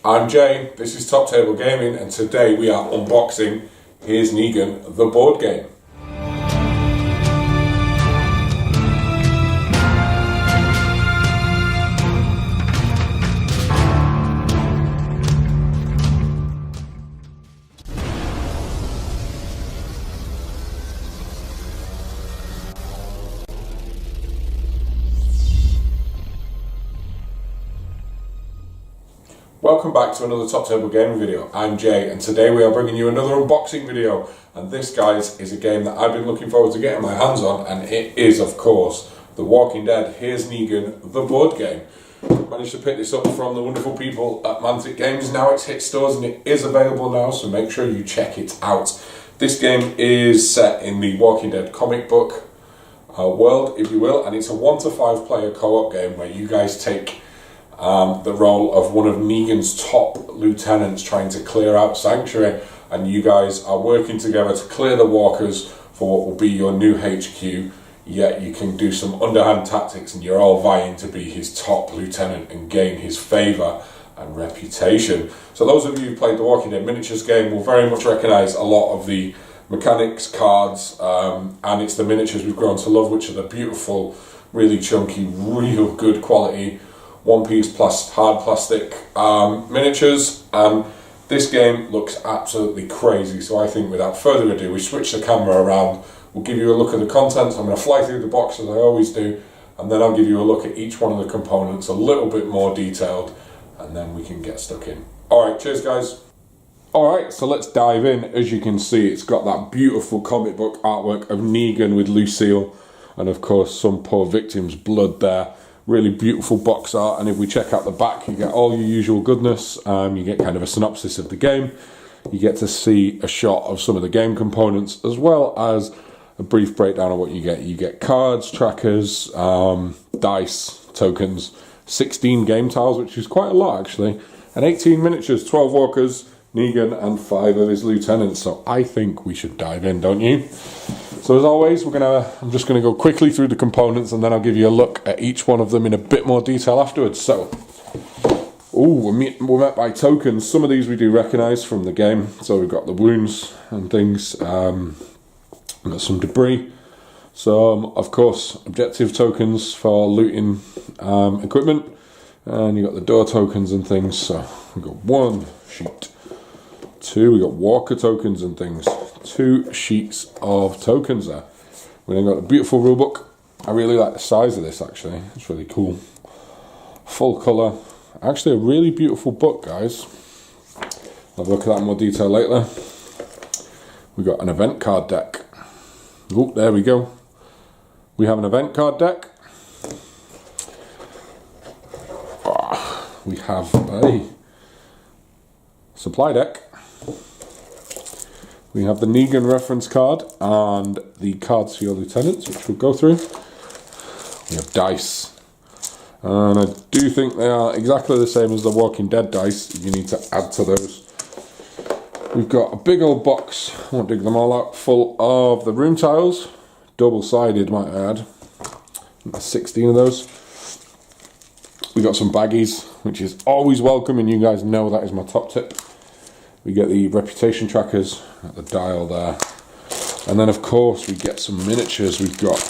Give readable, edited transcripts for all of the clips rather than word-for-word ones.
I'm Jay, this is Top Table Gaming, and today we are unboxing Here's Negan, the board game. Welcome back to another Top Table Gaming video. I'm Jay, and today we are bringing you another unboxing video. And this, guys, is a game that I've been looking forward to getting my hands on, and it is, of course, The Walking Dead Here's Negan, the board game. Managed to pick this up from the wonderful people at Mantic Games. Now it's hit stores and it is available now, so make sure you check it out. This game is set in the Walking Dead comic book world, if you will, and it's a 1 to 5 player co-op game where you guys take the role of one of Negan's top lieutenants trying to clear out Sanctuary, and you guys are working together to clear the walkers for what will be your new HQ, yet you can do some underhand tactics and you're all vying to be his top lieutenant and gain his favour and reputation. So those of you who played the Walking Dead miniatures game will very much recognise a lot of the mechanics, cards, and it's the miniatures we've grown to love, which are the beautiful, really chunky, real good quality one-piece plus hard plastic miniatures, and this game looks absolutely crazy. So I think without further ado, we switch the camera around, we'll give you a look at the contents. I'm going to fly through the box as I always do, and then I'll give you a look at each one of the components a little bit more detailed, and then we can get stuck in. Alright, cheers guys. Alright, so let's dive in. As you can see, it's got that beautiful comic book artwork of Negan with Lucille, and of course some poor victim's blood there. Really beautiful box art, and if we check out the back, you get all your usual goodness. You get kind of a synopsis of the game, you get to see a shot of some of the game components, as well as a brief breakdown of what you get. You get cards, trackers, dice, tokens, 16 game tiles, which is quite a lot actually, and 18 miniatures, 12 walkers, Negan, and 5 of his lieutenants. So I think we should dive in, don't you? So as always, I'm just going to go quickly through the components, and then I'll give you a look at each one of them in a bit more detail afterwards. So, we're met by tokens. Some of these we do recognise from the game. So we've got the wounds and things. We've got some debris. Some, of course, objective tokens for looting equipment. And you've got the door tokens and things. So we've got 1 sheet. 2, we've got walker tokens and things. 2 sheets of tokens there. We then got a beautiful rulebook. I really like the size of this actually. It's really cool. Full colour. Actually a really beautiful book, guys. I'll have a look at that in more detail later. We got an event card deck. Oh, there we go. We have an event card deck. We have a supply deck. We have the Negan reference card and the cards for your lieutenants, which we'll go through. We have dice. And I do think they are exactly the same as the Walking Dead dice. You need to add to those. We've got a big old box, I won't dig them all out, full of the room tiles. Double-sided, might I add. 16 of those. We got some baggies, which is always welcome, and you guys know that is my top tip. We get the reputation trackers at the dial there. And then of course we get some miniatures. We've got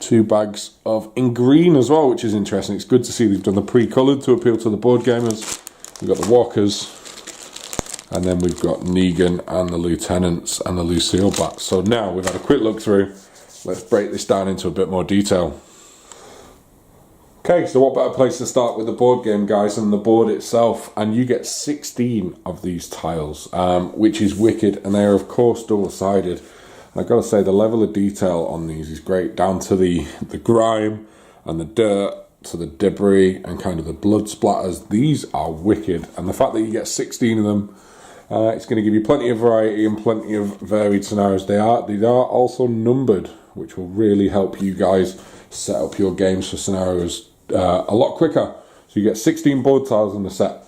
2 bags of in green as well, which is interesting. It's good to see they've done the pre-coloured to appeal to the board gamers. We've got the walkers. And then we've got Negan and the lieutenants and the Lucille bats. So now we've had a quick look through. Let's break this down into a bit more detail. Okay, so what better place to start with the board game, guys, than the board itself. And you get 16 of these tiles, which is wicked, and they are of course double-sided. And I've got to say, the level of detail on these is great, down to the grime and the dirt, to the debris and kind of the blood splatters. These are wicked, and the fact that you get 16 of them, it's going to give you plenty of variety and plenty of varied scenarios. They are also numbered, which will really help you guys set up your games for scenarios a lot quicker. So you get 16 board tiles in the set.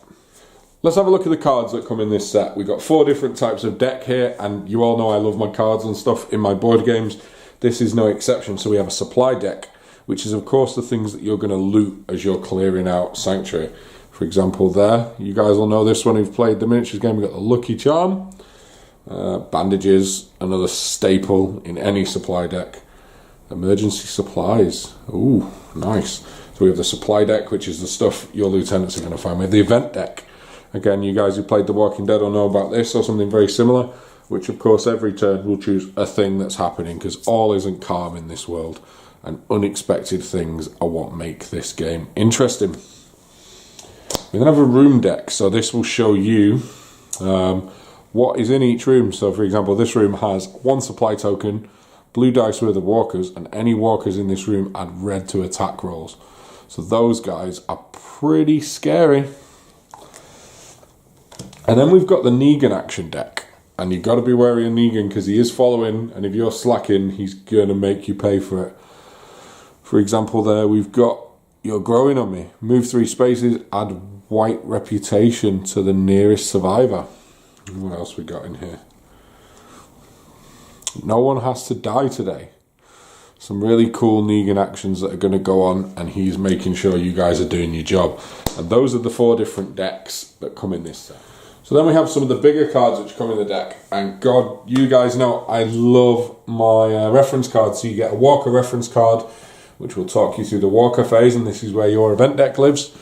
Let's have a look at the cards that come in this set. We've got 4 different types of deck here, and you all know I love my cards and stuff in my board games. This is no exception. So we have a supply deck, which is of course the things that you're going to loot as you're clearing out Sanctuary. For example there, you guys will know this one who've played the miniatures game. We've got the Lucky Charm, bandages, another staple in any supply deck. Emergency supplies, ooh, nice. So we have the supply deck, which is the stuff your lieutenants are going to find. We have the event deck. Again, you guys who played The Walking Dead will know about this, or something very similar, which of course every turn we'll choose a thing that's happening, because all isn't calm in this world, and unexpected things are what make this game interesting. We then have a room deck, so this will show you what is in each room. So for example, this room has 1 supply token, blue dice with the walkers, and any walkers in this room add red to attack rolls. So those guys are pretty scary. And then we've got the Negan action deck. And you've got to be wary of Negan, because he is following, and if you're slacking, he's going to make you pay for it. For example there, we've got You're Growing on Me. Move 3 spaces, add white reputation to the nearest survivor. What else we got in here? No one has to die today. Some really cool Negan actions that are going to go on, and he's making sure you guys are doing your job. And those are the 4 different decks that come in this set. So then we have some of the bigger cards which come in the deck. And God, you guys know I love my reference cards. So you get a Walker reference card, which will talk you through the Walker phase, and this is where your event deck lives.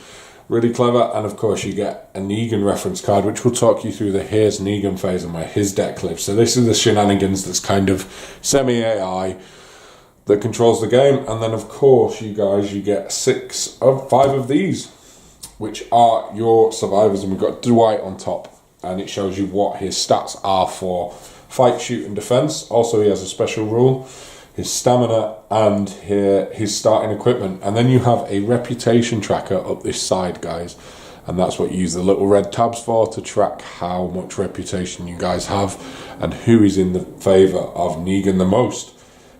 Really clever. And of course you get a Negan reference card, which will talk you through the Here's Negan phase and where his deck lives. So this is the shenanigans that's kind of semi-AI that controls the game. And then of course you guys, you get 5 of these, which are your survivors. And we've got Dwight on top, and it shows you what his stats are for fight, shoot and defense. Also he has a special rule, his stamina, and his starting equipment. And then you have a reputation tracker up this side, guys, and that's what you use the little red tabs for, to track how much reputation you guys have and who is in the favour of Negan the most.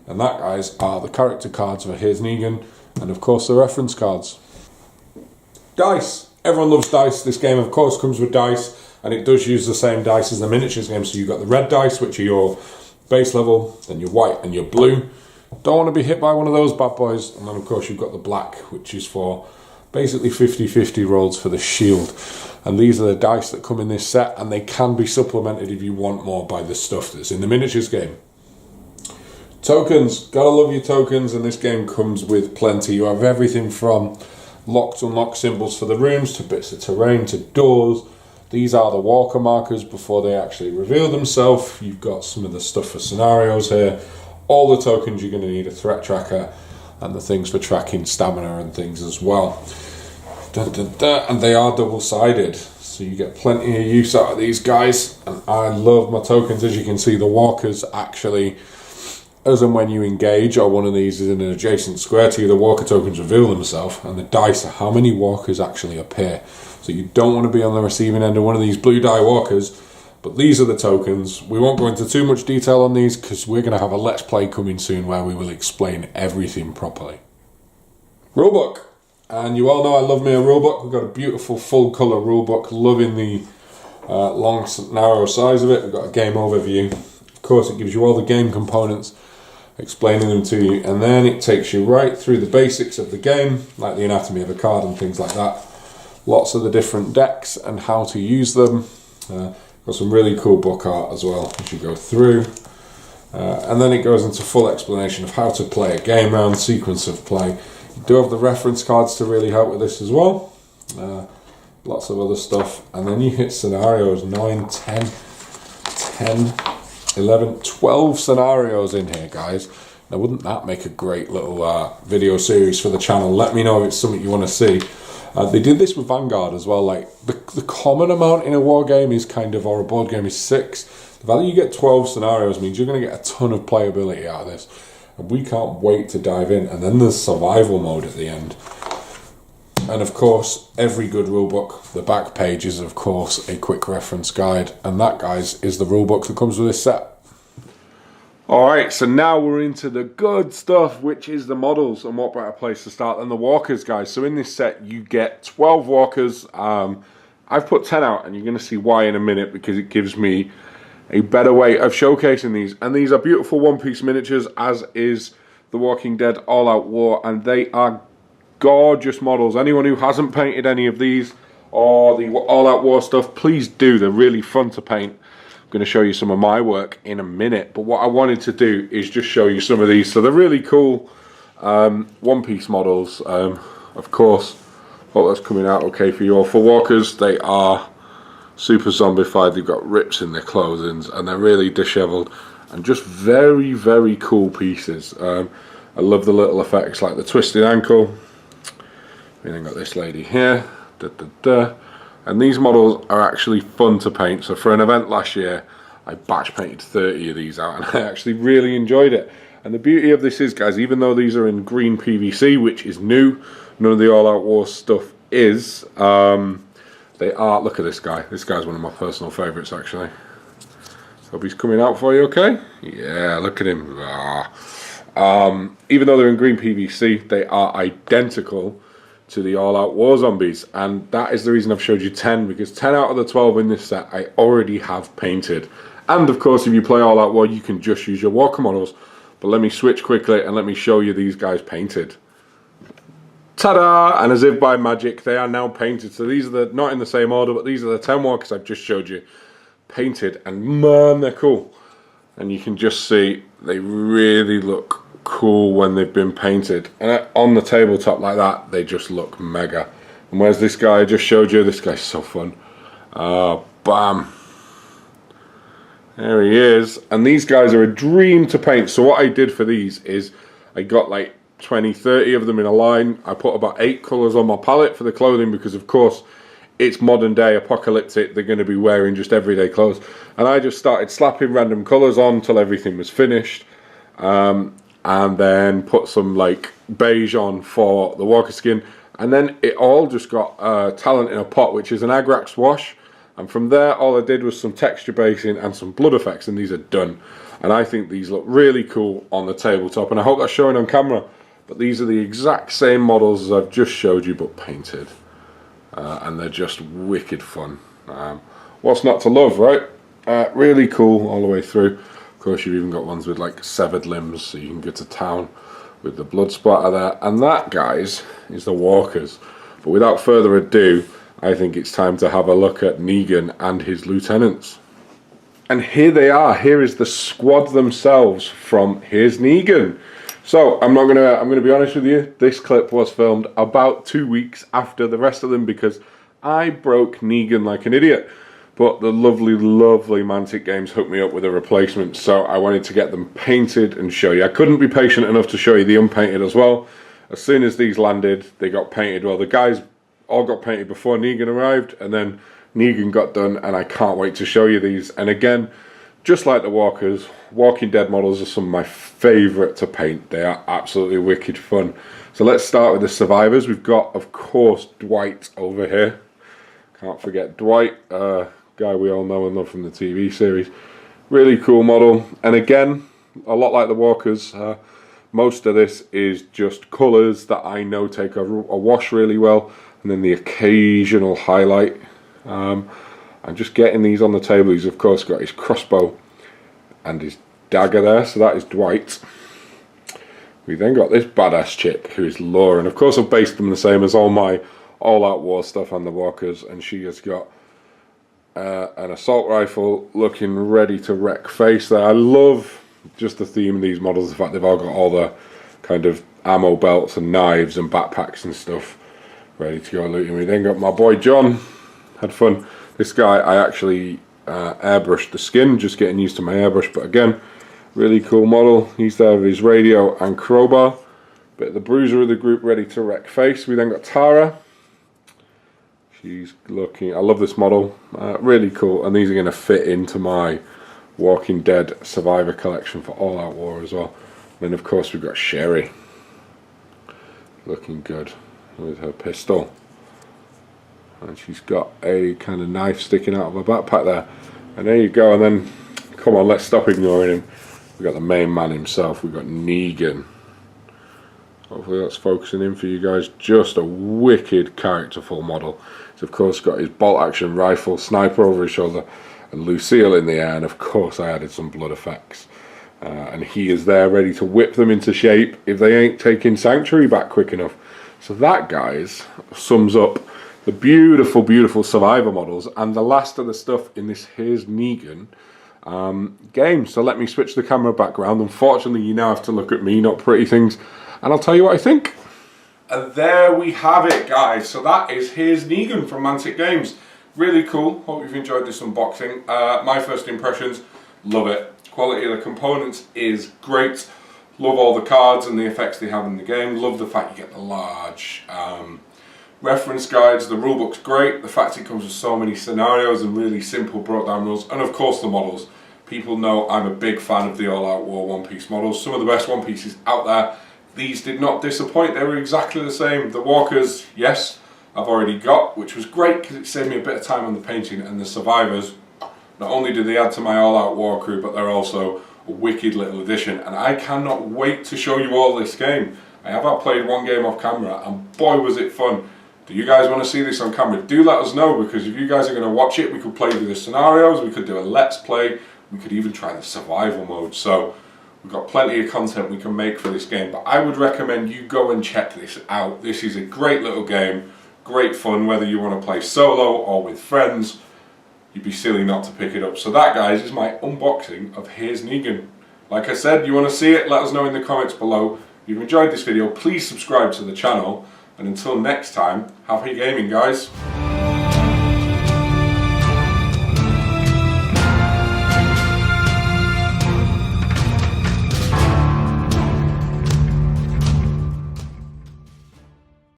And that, guys, are the character cards for Here's Negan, and of course the reference cards. Dice. Everyone loves dice. This game of course comes with dice, and it does use the same dice as the miniatures game. So you've got the red dice, which are your base level, then your white and your blue. Don't want to be hit by one of those bad boys. And then of course you've got the black, which is for basically 50-50 rolls for the shield. And these are the dice that come in this set, and they can be supplemented if you want more by the stuff that's in the miniatures game. Tokens, gotta love your tokens, and this game comes with plenty. You have everything from locked unlock symbols for the rooms, to bits of terrain, to doors. These are the walker markers before they actually reveal themselves. You've got some of the stuff for scenarios here. All the tokens you're going to need, a threat tracker, and the things for tracking stamina and things as well. And they are double-sided, so you get plenty of use out of these guys. And I love my tokens. As you can see, the walkers actually, as and when you engage, or one of these is in an adjacent square to you, the walker tokens reveal themselves, and the dice are how many walkers actually appear. So you don't want to be on the receiving end of one of these blue die walkers, but these are the tokens. We won't go into too much detail on these, because we're going to have a Let's Play coming soon where we will explain everything properly. Rulebook. And you all know I love me a rulebook. We've got a beautiful full colour rulebook. Loving the long, narrow size of it. We've got a game overview. Of course, it gives you all the game components, explaining them to you, and then it takes you right through the basics of the game, like the anatomy of a card and things like that. Lots of the different decks and how to use them. Got some really cool book art as well as you go through. And then it goes into full explanation of how to play a game round, sequence of play. You do have the reference cards to really help with this as well. Lots of other stuff. And then you hit scenarios, 9, 10, 11, 12 scenarios in here, guys. Now, wouldn't that make a great little video series for the channel? Let me know if it's something you want to see. They did this with Vanguard as well. Like the common amount in a war game is kind of, or a board game, is 6. The value you get 12 scenarios means you're going to get a ton of playability out of this. And we can't wait to dive in. And then there's survival mode at the end. And of course, every good rulebook, the back page is of course a quick reference guide. And that, guys, is the rulebook that comes with this set. Alright, so now we're into the good stuff, which is the models, and what better place to start than the walkers, guys. So in this set you get 12 walkers. I've put 10 out, and you're going to see why in a minute, because it gives me a better way of showcasing these. And these are beautiful one-piece miniatures, as is The Walking Dead All Out War, and they are gorgeous models. Anyone who hasn't painted any of these or the All Out War stuff, please do. They're really fun to paint. I'm going to show you some of my work in a minute, but what I wanted to do is just show you some of these. So they're really cool One Piece models. Of course, hope that's coming out okay for you all. For walkers, they are super zombified. They've got rips in their clothing and they're really disheveled and just very, very cool pieces. I love the little effects like the twisted ankle. We then got this lady here. And these models are actually fun to paint. So for an event last year, I batch painted 30 of these out and I actually really enjoyed it. And the beauty of this is, guys, even though these are in green PVC, which is new, none of the All Out War stuff is, they are, look at this guy. This guy's one of my personal favourites, actually. Hope he's coming out for you okay? Yeah, look at him. Even though they're in green PVC, they are identical to the All Out War zombies. And that is the reason I've showed you 10, because 10 out of the 12 in this set I already have painted. And of course, if you play All Out War, you can just use your walker models. But let me switch quickly and let me show you these guys painted. Ta-da! And as if by magic, they are now painted. So these are the, not in the same order, but these are the 10 walkers I've just showed you painted. And man, they're cool. And you can just see they really look cool when they've been painted. And on the tabletop like that, they just look mega. And where's this guy I just showed you? This guy's so fun. Bam. There he is. And these guys are a dream to paint. So what I did for these is I got like 20, 30 of them in a line. I put about 8 colours on my palette for the clothing because, of course, it's modern day apocalyptic. They're going to be wearing just everyday clothes. And I just started slapping random colours on until everything was finished. And then put some like beige on for the walker skin. And then it all just got talent in a pot, which is an Agrax wash. And from there, all I did was some texture basing and some blood effects, and these are done. And I think these look really cool on the tabletop, and I hope that's showing on camera. But these are the exact same models as I've just showed you, but painted. And they're just wicked fun. What's not to love, right? Really cool all the way through. Of course, you've even got ones with like severed limbs, so you can go to town with the blood splatter there. And that, guys, is the walkers. But without further ado, I think it's time to have a look at Negan and his lieutenants. And here they are. Here is the squad themselves from Here's Negan. So I'm gonna be honest with you. This clip was filmed about 2 weeks after the rest of them because I broke Negan like an idiot. But the lovely, lovely Mantic Games hooked me up with a replacement, so I wanted to get them painted and show you. I couldn't be patient enough to show you the unpainted as well. As soon as these landed, they got painted. Well, the guys all got painted before Negan arrived, and then Negan got done, and I can't wait to show you these. And again, just like the walkers, Walking Dead models are some of my favourite to paint. They are absolutely wicked fun. So let's start with the survivors. We've got, of course, Dwight over here. Can't forget Dwight, guy we all know and love from the TV series. Really cool model. And again, a lot like the walkers, most of this is just colours that I know take a wash really well, and then the occasional highlight. And just getting these on the table. He's of course got his crossbow and his dagger there, so that is Dwight. We then got this badass chick who is Laura, and of course I've based them the same as all my All Out War stuff and the walkers, and she has got an assault rifle looking ready to wreck face there. I love just the theme of these models, the fact they've all got all the kind of ammo belts and knives and backpacks and stuff ready to go looting. We then got my boy John. Had fun. This guy I actually airbrushed the skin, just getting used to my airbrush, but again, really cool model. He's there with his radio and crowbar. Bit of the bruiser of the group ready to wreck face. We then got Tara. She's looking, I love this model, really cool, and these are going to fit into my Walking Dead Survivor collection for All Out War as well. And then of course we've got Sherry, looking good with her pistol, and she's got a kind of knife sticking out of her backpack there. And there you go. And then, come on, let's stop ignoring him. We've got the main man himself, we've got Negan. Hopefully that's focusing in for you guys. Just a wicked characterful model. He's of course got his bolt action rifle, sniper over his shoulder, and Lucille in the air, and of course I added some blood effects. And he is there ready to whip them into shape if they ain't taking Sanctuary back quick enough. So that, guys, sums up the beautiful, beautiful Survivor models, and the last of the stuff in this Here's Negan game. So let me switch the camera background. Unfortunately, you now have to look at me, not pretty things, and I'll tell you what I think. And there we have it, guys. So that is Here's Negan from Mantic Games. Really cool. Hope you've enjoyed this unboxing. My first impressions, love it. Quality of the components is great. Love all the cards and the effects they have in the game. Love the fact you get the large reference guides. The rulebook's great. The fact it comes with so many scenarios and really simple brought down rules. And of course the models. People know I'm a big fan of the All Out War One Piece models. Some of the best One Pieces out there. These did not disappoint. They were exactly the same. The Walkers, yes, I've already got, which was great because it saved me a bit of time on the painting. And the Survivors, not only did they add to my All Out War crew, but they're also a wicked little addition. And I cannot wait to show you all this game. I have outplayed one game off camera, and boy was it fun. Do you guys want to see this on camera? Do let us know, because if you guys are going to watch it, we could play through the scenarios, we could do a let's play, we could even try the survival mode. So we've got plenty of content we can make for this game, but I would recommend you go and check this out. This is a great little game, great fun, whether you want to play solo or with friends. You'd be silly not to pick it up. So that, guys, is my unboxing of Here's Negan. Like I said, you want to see it, let us know in the comments below. If you've enjoyed this video, please subscribe to the channel. And until next time, happy gaming, guys.